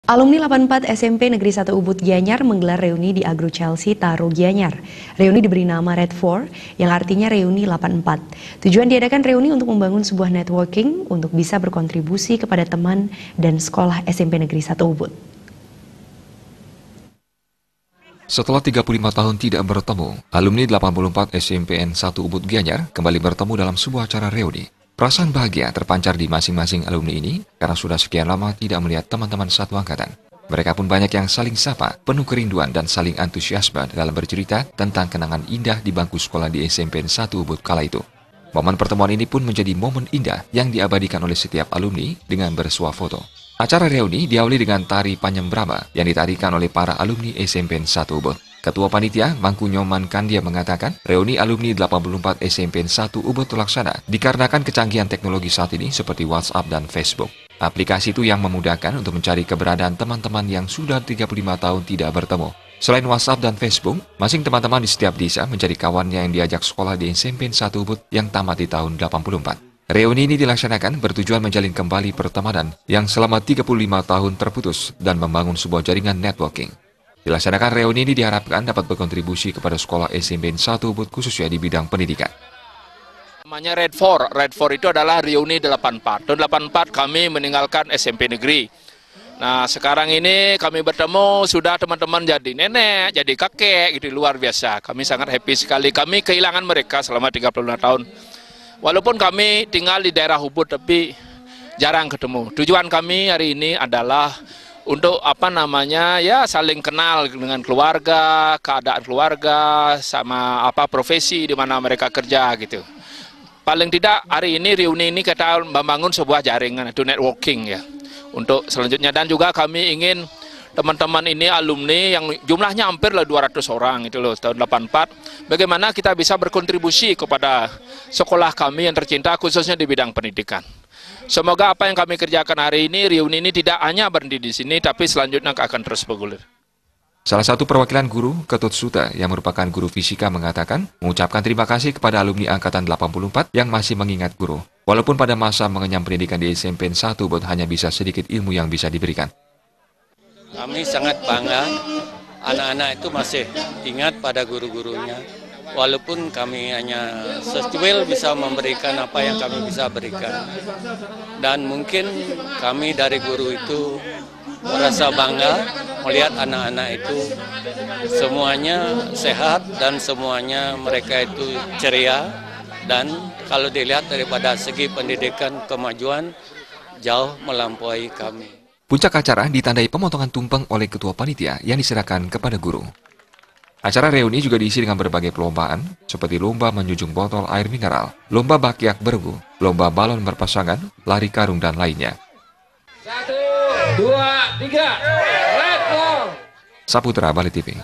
Alumni 84 SMP Negeri 1 Ubud Gianyar menggelar reuni di Agro Chelsea Taro Gianyar. Reuni diberi nama Red 4 yang artinya reuni 84. Tujuan diadakan reuni untuk membangun sebuah networking untuk bisa berkontribusi kepada teman dan sekolah SMP Negeri 1 Ubud. Setelah 35 tahun tidak bertemu, alumni 84 SMPN 1 Ubud Gianyar kembali bertemu dalam sebuah acara reuni. Perasaan bahagia terpancar di masing-masing alumni ini karena sudah sekian lama tidak melihat teman-teman satu angkatan. Mereka pun banyak yang saling sapa, penuh kerinduan dan saling antusiasme dalam bercerita tentang kenangan indah di bangku sekolah di SMPN 1 Ubud kala itu. Momen pertemuan ini pun menjadi momen indah yang diabadikan oleh setiap alumni dengan bersuah foto. Acara reuni diawali dengan tari Panyembrama yang ditarikan oleh para alumni SMPN 1 Ubud. Ketua Panitia, Mangku Nyoman Kandia mengatakan, reuni alumni 84 SMPN 1 Ubud terlaksana dikarenakan kecanggihan teknologi saat ini seperti WhatsApp dan Facebook. Aplikasi itu yang memudahkan untuk mencari keberadaan teman-teman yang sudah 35 tahun tidak bertemu. Selain WhatsApp dan Facebook, masing teman-teman di setiap desa menjadi kawannya yang diajak sekolah di SMPN 1 Ubud yang tamat di tahun 84. Reuni ini dilaksanakan bertujuan menjalin kembali pertemanan yang selama 35 tahun terputus dan membangun sebuah jaringan networking. Dilaksanakan reuni ini diharapkan dapat berkontribusi kepada sekolah SMPN 1 Ubud khususnya di bidang pendidikan. Namanya Red 4. Red 4 itu adalah reuni 84. Tahun 84 kami meninggalkan SMP negeri. Nah sekarang ini kami bertemu sudah teman-teman jadi nenek, jadi kakek, gitu luar biasa. Kami sangat happy sekali. Kami kehilangan mereka selama 35 tahun. Walaupun kami tinggal di daerah Ubud tapi jarang ketemu. Tujuan kami hari ini adalah untuk saling kenal dengan keluarga, keadaan keluarga, sama profesi di mana mereka kerja gitu. Paling tidak hari ini reuni ini kita membangun sebuah jaringan itu networking ya. Untuk selanjutnya dan juga kami ingin teman-teman ini alumni yang jumlahnya hampir 200 orang itu loh tahun 84. Bagaimana kita bisa berkontribusi kepada sekolah kami yang tercinta khususnya di bidang pendidikan. Semoga apa yang kami kerjakan hari ini, reuni ini tidak hanya berhenti di sini, tapi selanjutnya akan terus bergulir. Salah satu perwakilan guru, Ketut Suta, yang merupakan guru fisika mengatakan, mengucapkan terima kasih kepada alumni Angkatan 84 yang masih mengingat guru. Walaupun pada masa mengenyam pendidikan di SMPN 1 Ubud hanya bisa sedikit ilmu yang bisa diberikan. Kami sangat bangga, anak-anak itu masih ingat pada guru-gurunya. Walaupun kami hanya secuil bisa memberikan apa yang kami bisa berikan. Dan mungkin kami dari guru itu merasa bangga melihat anak-anak itu semuanya sehat dan semuanya mereka itu ceria. Dan kalau dilihat daripada segi pendidikan kemajuan jauh melampaui kami. Puncak acara ditandai pemotongan tumpeng oleh Ketua Panitia yang diserahkan kepada guru. Acara reuni juga diisi dengan berbagai perlombaan, seperti lomba menjunjung botol air mineral, lomba bakyak bergu, lomba balon berpasangan, lari karung, dan lainnya. 1, 2, 3, Red 4! Saputra, Bali TV.